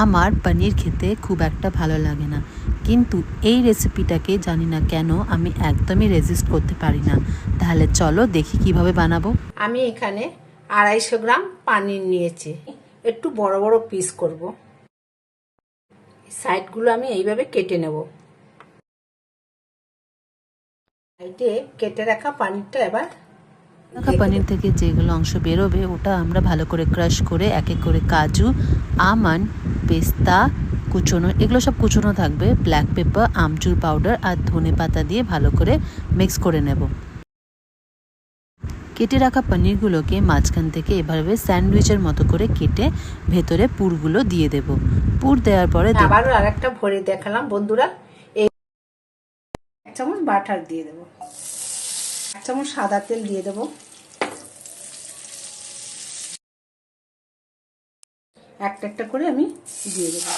আমার পনির খেতে খুব একটা ভালো লাগে না, কিন্তু এই রেসিপিটাকে জানি না কেন আমি একদমই রেজিস্ট করতে পারি না। তাহলে চলো দেখি কিভাবে বানাবো। আমি এখানে 250 গ্রাম পনির নিয়েছি, একটু বড় বড় পিস করব। সাইডগুলো আমি এইভাবে কেটে নেব। সাইডে কেটে রাখা পনিরটা এবার পনির থেকে যেগুলো অংশ বেরোবে ওটা আমরা ভালো করে ক্রাশ করে এক এক করে কাজু, আমন্ড, পেস্তা কুচোনো, এগুলো সব কুচোনো থাকবে, ব্ল্যাক পেপার, আমচুর পাউডার আর ধনে পাতা দিয়ে ভালো করে মিক্স করে নেব। কেটে রাখা পনিরগুলোকে মাঝখান থেকে এভাবে স্যান্ডউইচের মতো করে কেটে ভেতরে পুরগুলো দিয়ে দেব। পুর দেওয়ার পরে আবারও আরেকটা ভরে দেখালাম বন্ধুরা। এই 1 চামচ বাটার দিয়ে দেব, 1 চামচ সাদা তেল দিয়ে দেব, একটা একটা করে আমি দিয়ে দেবো।